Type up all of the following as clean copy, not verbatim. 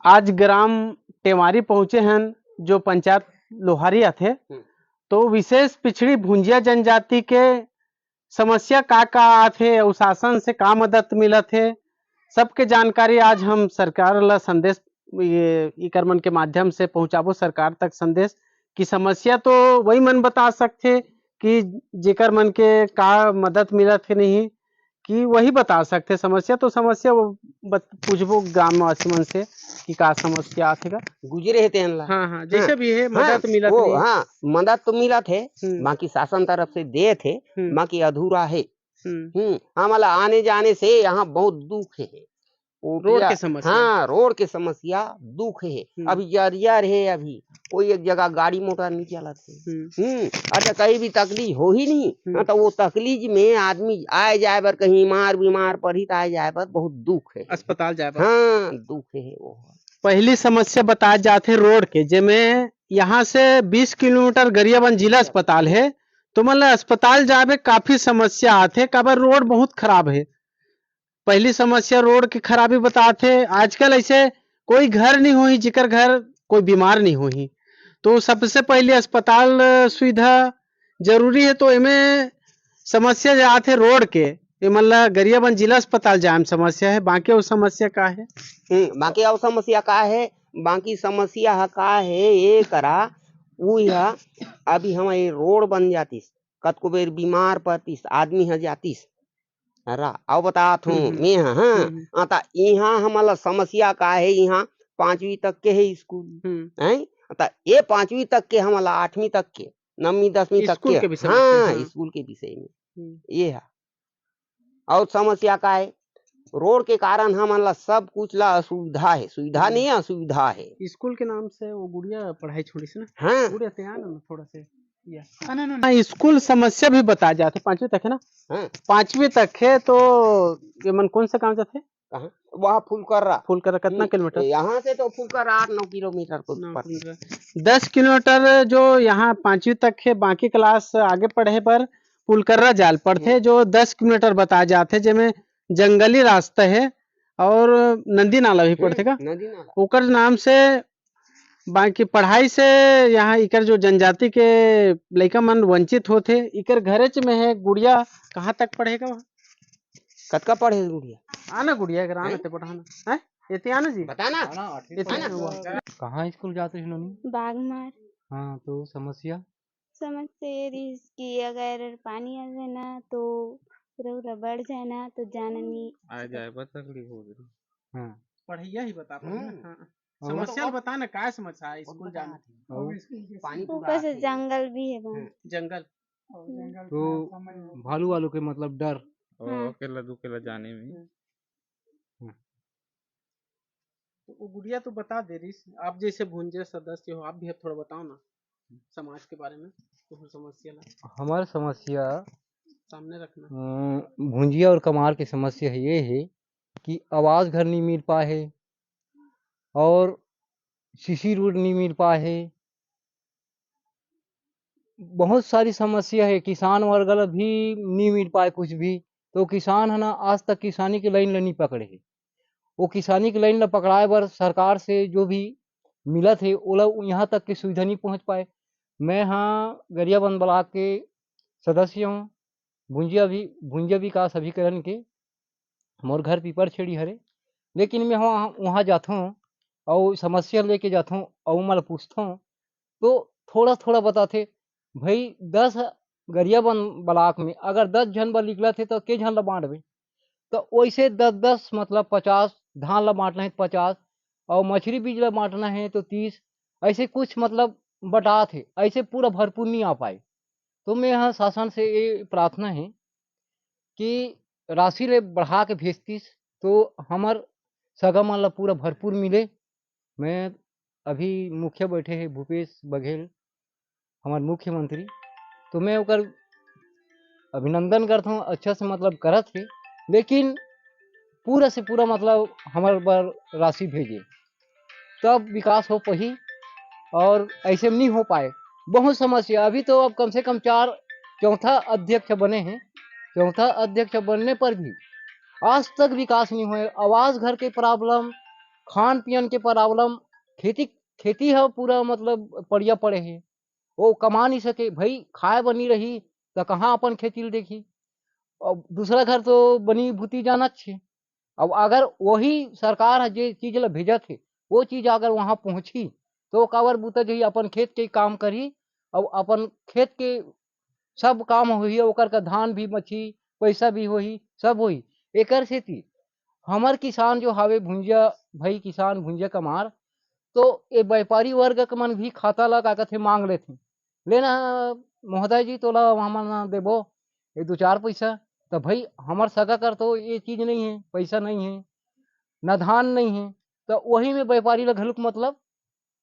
आज ग्राम टेवारी पहुंचे हैं जो पंचायत लोहारिया थे। तो विशेष पिछड़ी भुंजिया जनजाति के समस्या का आथे और शासन से का मदद मिला थे सबके जानकारी आज हम सरकार ला संदेश ये कर्मन के माध्यम से पहुंचाबो सरकार तक संदेश की समस्या तो वही मन बता सकते कि जेकर मन के का मदद मिला थे नहीं कि वही बता सकते समस्या वो पूछबो ग्राम वासी मन से कि का समस्या आथेगा गुजरे है तेन ला। हाँ हाँ जैसे भी है हाँ, मदद मिला वो नहीं। हाँ मदद तो मिला थे बाकी शासन तरफ से दे थे बाकी अधूरा है। हमारा आने जाने से यहाँ बहुत दुख है। रोड के समस्या हाँ रोड के समस्या दुख है। अभी जरिया है अभी कोई एक जगह गाड़ी मोटर नहीं चलत। अच्छा कहीं भी तकलीफ हो ही नहीं तो वो तकलीफ में आदमी आए जाए बर कहीं बीमार पड़ी तो आए जाए बर बहुत दुख है अस्पताल जाए बर। हाँ दुख है वो। पहली समस्या बताए जाते रोड के जिसमें यहाँ से 20 किलोमीटर गरियाबंद जिला अस्पताल है तो मतलब अस्पताल जाए काफी समस्या आते काबर रोड बहुत खराब है। पहली समस्या रोड की खराबी बताते आजकल ऐसे कोई घर नहीं हुई जिकर घर कोई बीमार नहीं हुई तो सबसे पहले अस्पताल सुविधा जरूरी है तो इनमें समस्या जाते रोड के ये मतलब गरियाबंद जिला अस्पताल जाए समस्या है बाकी वो समस्या का है। बाकी और समस्या का है बाकी समस्या का है ये करा वो अभी हमारे रोड बन जातीस कतको बेर बीमार पड़तीस आदमी ह जातीस रा आओ बतात हूँ मैं हाँ आता यहाँ हमारा समस्या का है यहाँ 5वीं तक के है स्कूल है आता ये 5वीं तक के हमारा 8वीं तक के 9वीं 10वीं तक के हाँ स्कूल के विषय में ये है। और समस्या का है रोड के कारण हमारा सब कुछ ला असुविधा है सुविधा नहीं असुविधा है। स्कूल के नाम से वो गुड़िया पढ़ाई छोड़ी से ना हाँ गुड़िया तैयार ना थोड़ा से ना स्कूल समस्या भी बताए जाते 5वीं तक है ना। हाँ 5वीं तक है तो ये मन कौन सा काम जाते वहाँ फुलकर्रा कितना किलोमीटर यहाँ से तो फुलकर्रा 8-9 किलोमीटर 10 किलोमीटर जो यहाँ 5वीं तक है बाकी क्लास आगे पढ़े पर फुलकर्रा जाल पड़ते जो 10 किलोमीटर बताए जाते जिसमें जंगली रास्ता है और नदी नाला भी पड़तेगा ओकर नाम से बाकी पढ़ाई से यहाँ इकर जो जनजाति के लड़का मन वंचित होते इकर घरेच में है गुड़िया कहाँ तक पढ़ेगा वहाँ कतका पढ़े गुड़िया आना गुड़िया अगर आना तो पढ़ाना है ये आना जी बताना कहाँ स्कूल जाते हैं नोनी बागमार। हाँ तो समस्या कि अगर पानी आ जाए ना तो पूरा बढ़ जाए ना तो जाना नहीं आ जाए बस तकलीफ हो गई। हाँ पढ़ैया ही बता समस्या बता ना क्या समस्या है स्कूल जाना पानी ऊपर से जंगल भी है वहाँ। जंगल तो भालू वालों के मतलब डर अकेला दुकेला जाने में तो गुड़िया तो बता दे रही आप जैसे भुंजे सदस्य हो आप भी थोड़ा बताओ ना समाज के बारे में तो समस्या ला हमारा समस्या सामने रखना भुंजिया और कमार की समस्या ये है कि आवास घर नहीं मिल पाए है और सीसी रोड नहीं मिल पाए है। बहुत सारी समस्या है किसान वर्ग भी नहीं मिल पाए कुछ भी तो किसान है ना आज तक किसानी की लाइन नहीं पकड़े है वो किसानी की लाइन पकड़ाए बर सरकार से जो भी मिला थे वो लोग यहाँ तक की सुविधा नहीं पहुँच पाए। मैं हाँ गरियाबंद ब्लॉक के सदस्य हूँ भुंजिया विकास अभिकरण के मोर घर पीपर छेड़ी हरे लेकिन मैं वहाँ जाता हूँ और समस्या लेके जाता हूँ और मैं पूछता हूँ तो थोड़ा थोड़ा बताते भाई 10 गरियाबंद ब्लॉक में अगर 10 जन बर निकला थे तो के जन ला बांटबे तो वैसे 10-10 मतलब 50 धान ला बांटना है 50 और मछली बीज ला बांटना है तो 30 ऐसे कुछ मतलब बटा थे ऐसे पूरा भरपूर नहीं आ पाए। तो मैं यहाँ शासन से ये प्रार्थना है कि राशि ले बढ़ा के भेजतीस तो हमार सगा मन ला पूरा भरपूर मिले। मैं अभी मुखिया बैठे हैं भूपेश बघेल हमारे मुख्यमंत्री तो मैं ओकर अभिनंदन करता हूँ अच्छा से मतलब करत है लेकिन पूरा से पूरा मतलब हमारे पर राशि भेजे तब विकास हो पाही और ऐसे नहीं हो पाए। बहुत समस्या अभी तो अब कम से कम चौथा अध्यक्ष बने हैं चौथा अध्यक्ष बनने पर भी आज तक विकास नहीं हुए। आवास घर के प्रॉब्लम खान पियन के प्रॉब्लम, खेती खेती है पूरा मतलब पड़िया पड़े है, वो कमा नहीं सके भाई, खाए बनी रही तो कहाँ अपन खेती ल देखी। अब दूसरा घर तो बनी भूती जाना छे। अब अगर वही सरकार है जे चीज ला भेजत है, वो चीज अगर वहाँ पहुंची तो काबर बूता जही अपन खेत के काम करी, और अपन खेत के सब काम होही, ओकर का धान भी मची, पैसा भी होही, सब होही। एकर सेती हमर किसान जो हावे भुंजिया, भाई किसान भुंजिया कमार, तो ये व्यापारी वर्ग के मन भी खाता ला का कथे मांग लेथे, लेना महोदय जी तोला हमन देबो ये 2-4 पैसा। तो भाई हमर सगा कर तो ये चीज नहीं है, पैसा नहीं है, न धान नहीं है, तो वही में व्यापारी ला घलुक मतलब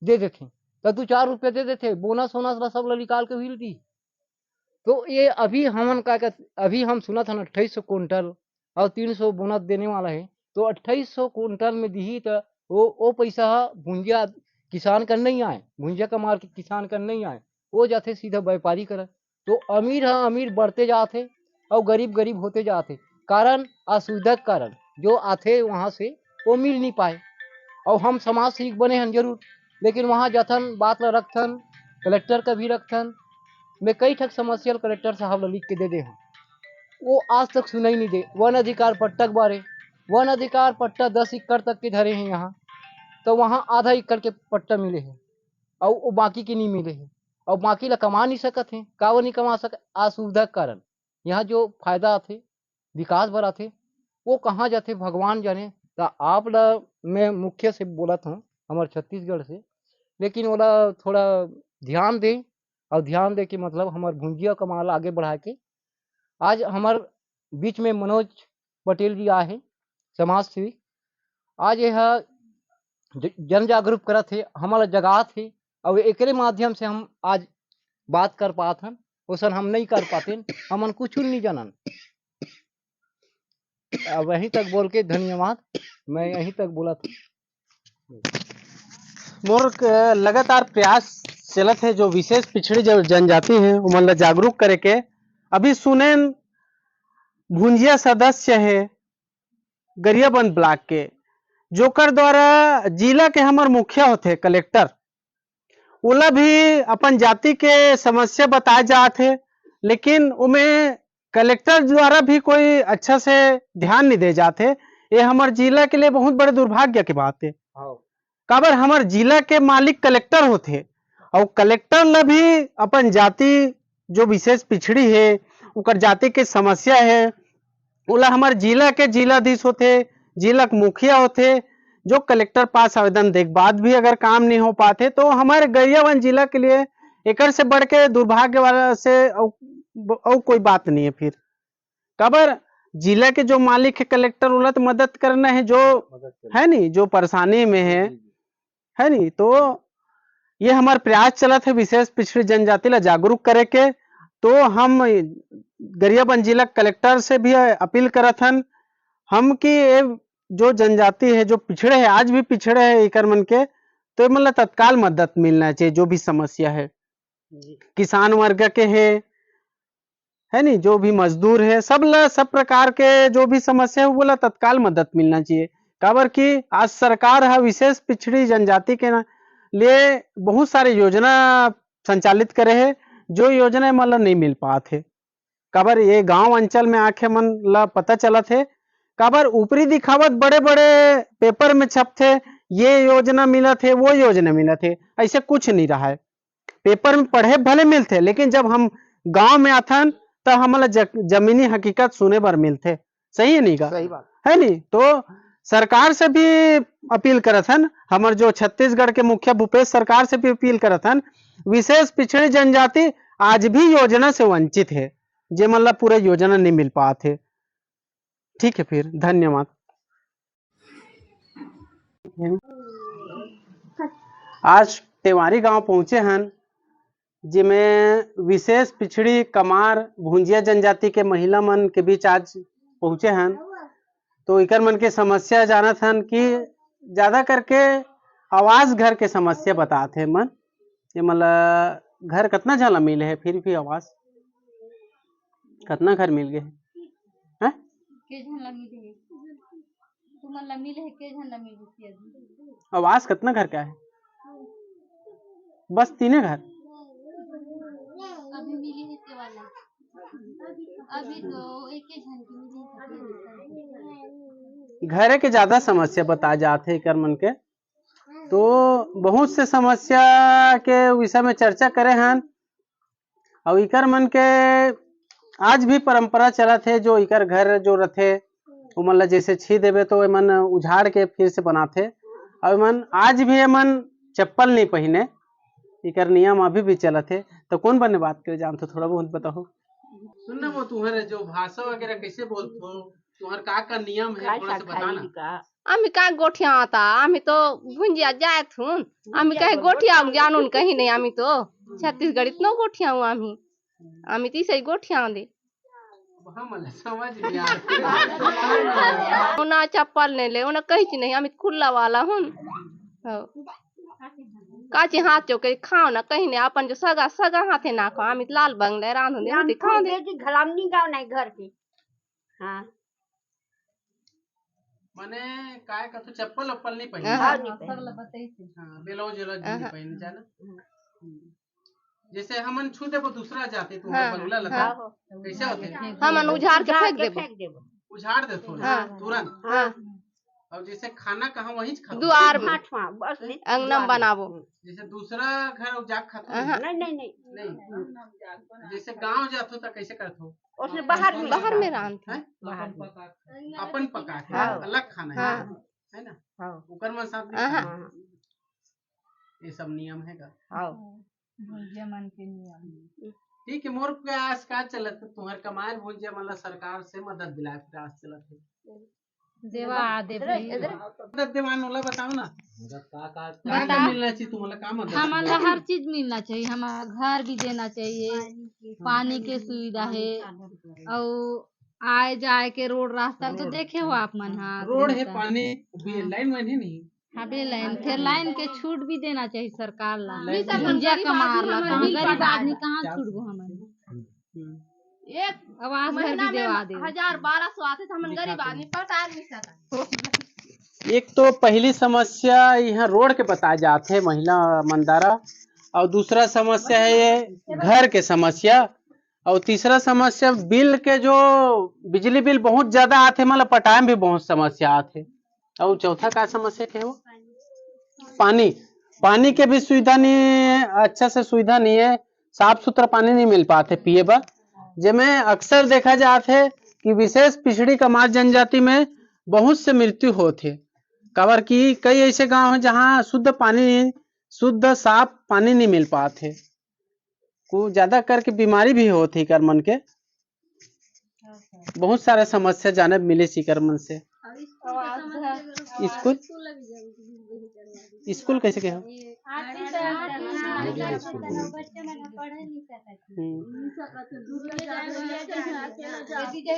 दे देथे। तो 2-4 रुपया दे देथे, बोनस वोनस ला सब ला निकाल के हुइल दी। तो ये अभी हमन का अभी हम सुना था ना 2800 कुंटल और 300 बोनस देने वाला है, तो 2800 कुंटल में दी तो वो पैसा भुंजिया किसान का नहीं आए, भुंजिया कमार के किसान का नहीं आए, वो जाते सीधा व्यापारी कर। तो अमीर है अमीर बढ़ते जाते और गरीब गरीब होते जाते, कारण असुविधा के कारण जो आते वहाँ से वो मिल नहीं पाए। और हम समाज सेवक बने हैं जरूर, लेकिन वहाँ जथन बात ला रखथन, कलेक्टर का भी रखथन, मैं कई ठक समस्या कलेक्टर साहब ला लिख के दे हूँ, वो आज तक सुनाई नहीं दे। वन अधिकार पट्टा के बारे, वन अधिकार पट्टा 10 एकड़ तक के धरे हैं यहाँ, तो वहाँ आधा एकड़ के पट्टा मिले हैं और वो बाकी के नहीं मिले हैं, और बाकी ला कमा नहीं सकत हैं, काबर नहीं कमा सकत, असुविधा के कारण। यहाँ जो फायदा आथे विकास बर आथे वो कहाँ जाते भगवान जाने। तो आप ला मैं मुख्य से बोला था हमारे छत्तीसगढ़ से, लेकिन ओला थोड़ा ध्यान दे, और ध्यान दे के मतलब हमार भुंजिया कमाल आगे बढ़ा के। आज हमार बीच में मनोज पटेल जी आए हैं, समाज सेवी, आज यह जन जागरूक करत थे, हमारा जगात थे, और एकरे माध्यम से हम आज बात कर पात हन, ओसन हम नहीं कर पाते, हमन कुछ नहीं जानन। वहीं तक बोल के धन्यवाद, मैं यहीं तक बोला था। मोर लगातार प्रयास चलत है जो विशेष पिछड़ी जो जनजाति है उमन ला जागरूक करे के। अभी सुने भुंजिया सदस्य है गरियाबंद ब्लॉक के, जोकर द्वारा जिला के हमर मुखिया होते कलेक्टर, ओला भी अपन जाति के समस्या बताए जात है, लेकिन उमें कलेक्टर द्वारा भी कोई अच्छा से ध्यान नहीं दे जाते। ये हमार जिला के लिए बहुत बड़े दुर्भाग्य की बात है। काबर हमार जिला के मालिक कलेक्टर होते, और कलेक्टर ला भी अपन जाति जो विशेष पिछड़ी है उकर जाति के समस्या है ओला हमार जिला के जिलाधीश होते, जिला के मुखिया होते, जो कलेक्टर पास आवेदन देख बाद भी अगर काम नहीं हो पाते, तो हमारे गरियाबंद जिला के लिए एकर से बढ़ के दुर्भाग्य वाला से और कोई बात नहीं है। फिर काबर जिला के जो मालिक है कलेक्टर उला तो मदद करना है, जो है नहीं जो परेशानी में है नहीं। तो ये हमार प्रयास चला है विशेष पिछड़ी जनजाति ला जागरूक करे के। तो हम गरियाबंद जिला कलेक्टर से भी अपील करत हन हम कि जो जनजाति है जो पिछड़े है आज भी पिछड़े है एकर मन के, तो मतलब तत्काल मदद मिलना चाहिए। जो भी समस्या है किसान वर्ग के है नहीं, जो भी मजदूर है सब प्रकार के जो भी समस्या है वो तत्काल मदद मिलना चाहिए। काबर कि आज सरकार है विशेष पिछड़ी जनजाति के लिए बहुत सारे योजना संचालित करे है, जो योजना मतलब नहीं मिल पाते। काबर ये गांव अंचल में आके मन ला पता चला थे, काबर ऊपरी दिखावत बड़े बड़े पेपर में छपथे ये योजना मिला थे वो योजना मिला थे, ऐसे कुछ नहीं रहा है। पेपर में पढ़े भले मिलते, लेकिन जब हम गांव में आथन तब हमारा जमीनी हकीकत सुने बर मिलते। सही है नहीं का? सही बात है नहीं। तो सरकार से भी अपील करत हन, हमारे जो छत्तीसगढ़ के मुखिया भूपेश सरकार से भी अपील करत हन, विशेष पिछड़ी जनजाति आज भी योजना से वंचित है, जे मतलब पूरा योजना नहीं मिल पाते। ठीक है, फिर धन्यवाद। आज टेवारी गांव पहुंचे हन, जिसमें विशेष पिछड़ी कमार भुंजिया जनजाति के महिला मन के बीच आज पहुंचे हन। तो इकर मन के समस्या जानत हन कि ज्यादा करके आवास घर के समस्या बताते मन, ये मतलब घर कितना जला मिले है, फिर भी आवास कितना घर मिल गए हैं? तुम्हाला मिले है के झन मिल रुपया दी आवास कितना घर का है? बस 3 घर। अभी मिली है के वाला अभी तो एक ही झन की मिली घरे के ज्यादा समस्या बता जाते कर मन के, तो बहुत से समस्या के विषय में चर्चा करे हैं। और इकर मन के आज भी परंपरा चला थे, जो इकर घर जो रथे वो मन ला जैसे छी देवे तो मन उजाड़ के फिर से बनाते। और मन आज भी मन चप्पल नहीं पहने, इकर नियम अभी भी चला थे। तो कौन बने बात करे जानते थोड़ा बहुत बताओ। सुनना वो तुम्हारे जो भाषा वगैरह कैसे बोलते हो, तुम्हारा का नियम है थोड़ा सा बताना। आम्ही काय गोठ्या आता आम्ही तो भुंजिया जायत हूँ आम्ही काही गोठ्या जाणून काही नाही आम्ही तो छत्तीसगढीत न गोठ्या हूँ आम्ही तीसरी गोठ्या दे मला समझ नहीं आ रहा। उन्हा चप्पल नहीं ले उन्हा कहीं नहीं आम्ही खुला वाला हूँ काचे हाथ चौके खाओ ना कहीं नहीं अपन जो सगा सगा हाथे ना खाओ आम्ही लाल बंगले रांधून दे ते खाओ दे घलामनी गाव नाही घर के। हाँ माने काय का तो चप्पल वप्पल नहीं पहने। सगला बताइए हाँ ब्लाउज नहीं पहने जाना। जैसे हमन छू देबो दूसरा जाते तो बंगला लगा कैसे होते हमन उजाड़ के फेंक देबो उजाड़ दे तुरंत। और जैसे खाना कहाँ वहीं खा द्वार में अंगनम बनाबो जैसे दूसरा घर उजाड़ खाता नहीं। जैसे गांव जातो तो कैसे करतो उसने बाहर में रांधते अपन पका के अलग खाना है ना ऊपर में साथ ये सब नियम है का। भुंजिया मन के नियम ठीक है। मोर प्रयास का चलत तुम्हार कमाल भुंजिया मतलब सरकार से मदद दिलाए प्रयास चलत है देवा दे भाई मदद देवान वाला बताओ ना क्या मिलना चाहिए तुम्हारा काम हमारा हर चीज मिलना चाहिए। हमारा घर भी देना चाहिए, पानी के सुविधा है और आए जाए के रोड रास्ता तो देखे हो आप मन। हाँ रोड है पानी लाइन में है नहीं हाँ बे लाइन फिर लाइन के छूट भी देना चाहिए सरकार ला। भुंजिया कमार ला गरीब आदमी कहाँ छूट गो हमें एक आवाज घर भी देवा दे 1200 आते तो हम गरीब आदमी पटा नहीं सकता। एक तो पहली समस्या यहाँ रोड के बताए जाते हैं महिला मंदारा, और दूसरा समस्या है ये घर के समस्या, और तीसरा समस्या बिल के जो बिजली बिल बहुत ज्यादा आते मतलब पटाए भी बहुत समस्या आते। और चौथा का समस्या क्या है वो पानी के भी सुविधा नहीं है, अच्छा से सुविधा नहीं है, साफ सुथरा पानी नहीं मिल पाते पिए बर। जिसमें अक्सर देखा जाता है कि विशेष पिछड़ी कमार जनजाति में बहुत से मृत्यु होती है। कवर की कई ऐसे गांव हैं जहां शुद्ध साफ पानी नहीं मिल पाते, को ज्यादा करके बीमारी भी होती कर मन के बहुत सारा समस्या जाने मिले सी कर मन से। स्कूल कैसे क्या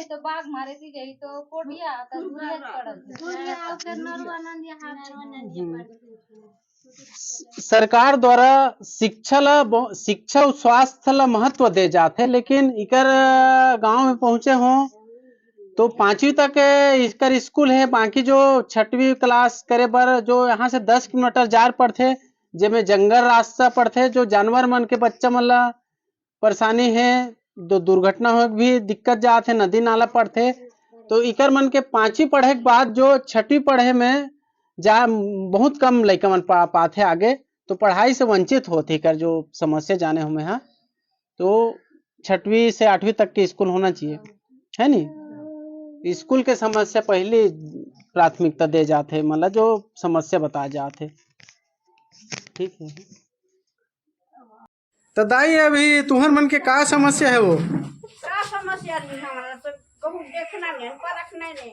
तो बाघ मारे थी तो कोटिया सरकार द्वारा शिक्षा और स्वास्थ्य ला महत्व दे जाते, लेकिन इकर गांव में पहुंचे हो तो 5वीं तक इसकर स्कूल है, बाकी जो 6वीं क्लास करे बर जो यहाँ से 10 किलोमीटर जार पड़ते जिसमें जंगल रास्ता पड़ते, जो जानवर मन के बच्चा मन ला परेशानी है, तो दुर्घटना हो भी दिक्कत जाते, नदी नाला पड़ते। तो इकर मन के 5वीं पढ़े के बाद जो 6वीं पढ़े में जा बहुत कम लड़का मन पाते आगे, तो पढ़ाई से वंचित होते कर जो समस्या जाने हमें यहाँ। तो 6वीं से 8वीं तक के स्कूल होना चाहिए है नी। स्कूल के समस्या पहली प्राथमिकता दे जाते मतलब जो समस्या बताए जाते। ठीक है तो दाई अभी तुम्हार मन के का समस्या है वो का समस्या नहीं हमारा तो कहूँ देखना नहीं परखना नहीं।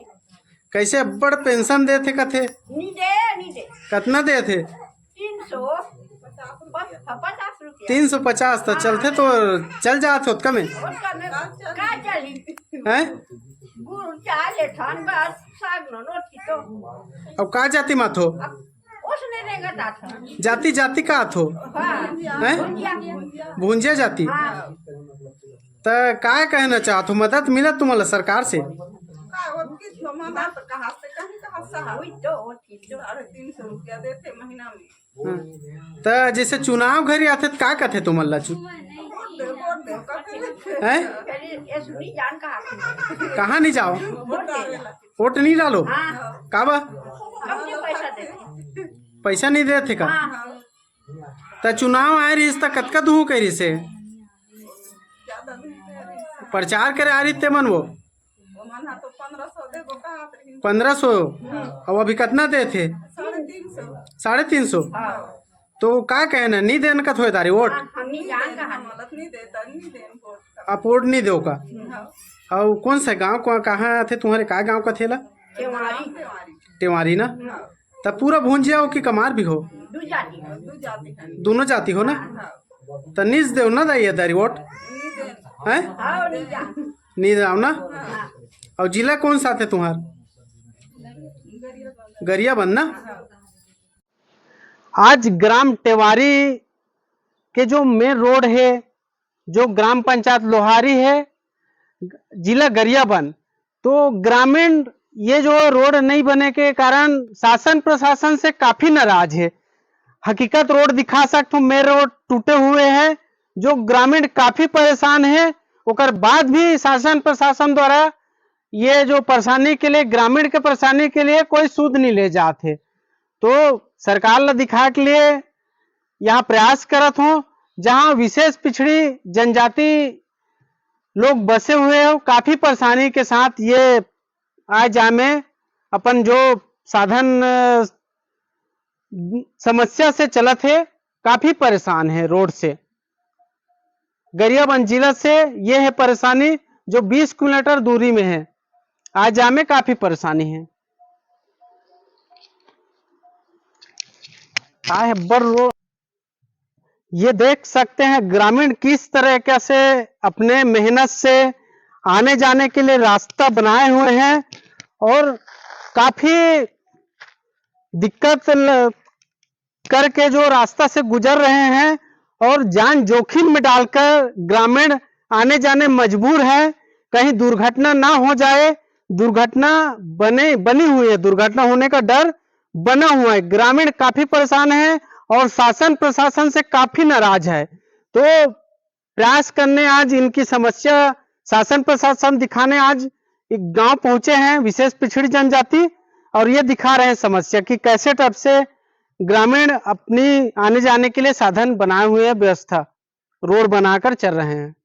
कैसे बड़ पेंशन दे थे कथे नहीं दे कितना दे थे 350 तो चलते तो चल जाते हो कम का चली है गुड़ चाह ले ठान बस साग नो रोटी तो अब का जाति मत हो उसने रेंगता था जाति जाति का थो है भुंजिया जाति। तो का कहना चाहते हो मदद मिला तुम्हारा सरकार से हुई तो ठीक तो 350 रुपया देते महीना में। तो जैसे चुनाव घरी आते तो का कहते तुम अल्लाह चु वोट दे का हैं ये सुनी जान का कहाँ नहीं जाओ वोट दे वोट नहीं डालो हाँ का बा कब से पैसा देते पैसा नहीं देते का हाँ तो चुनाव आए रही तो कतका दू करी से ज्यादा नहीं दे रही प्रचार करे आ रही ते मन वो मना तो 1500 दे गो कहा 1500 अब अभी कितना दे थे 350 350 हाँ तो का कहना नहीं देने का थोड़े तारी वोट हम नहीं जान का मदद नहीं देता नहीं देन वोट का आप वोट नहीं दो का हाँ और कौन सा गांव को कहाँ थे तुम्हारे का गांव का थेला केवाड़ी टेवारी ना तब पूरा भूंजिया हो कि कमार भी हो दू जाती है दोनों जाति हो ना तो निज देव ना दाइए तारी वोट हैं हाँ नहीं जान नहीं दाओ ना और जिला कौन सा थे तुम्हार गरिया बंद ना आज ग्राम टेवारी के जो मेन रोड है जो ग्राम पंचायत लोहारी है जिला गरियाबंद तो ग्रामीण ये जो रोड नहीं बने के कारण शासन प्रशासन से काफी नाराज है। हकीकत रोड दिखा सकता हूँ मेरे रोड टूटे हुए हैं जो ग्रामीण काफी परेशान है ओकर बाद भी शासन प्रशासन द्वारा ये जो परेशानी के लिए ग्रामीण के परेशानी के लिए कोई सूद नहीं ले जाते तो सरकार ला दिखा के लिए यहाँ प्रयास करत हूँ जहाँ विशेष पिछड़ी जनजाति लोग बसे हुए हो काफी परेशानी के साथ ये आ जा में अपन जो साधन समस्या से चलत है काफी परेशान है रोड से गरियाबंद जिला से ये है परेशानी जो 20 किलोमीटर दूरी में है आ जा में काफी परेशानी है है बड़ रोड ये देख सकते हैं ग्रामीण किस तरह से अपने मेहनत से आने जाने के लिए रास्ता बनाए हुए हैं और काफी दिक्कत करके जो रास्ता से गुजर रहे हैं और जान जोखिम में डालकर ग्रामीण आने जाने मजबूर है कहीं दुर्घटना ना हो जाए दुर्घटना बनी हुई है दुर्घटना होने का डर बना हुआ है ग्रामीण काफी परेशान है और शासन प्रशासन से काफी नाराज है तो प्रयास करने आज इनकी समस्या शासन प्रशासन दिखाने आज एक गांव पहुंचे हैं विशेष पिछड़ी जनजाति और ये दिखा रहे हैं समस्या कि कैसे टाइप से ग्रामीण अपनी आने जाने के लिए साधन बनाए हुए व्यवस्था रोड बनाकर चल रहे हैं।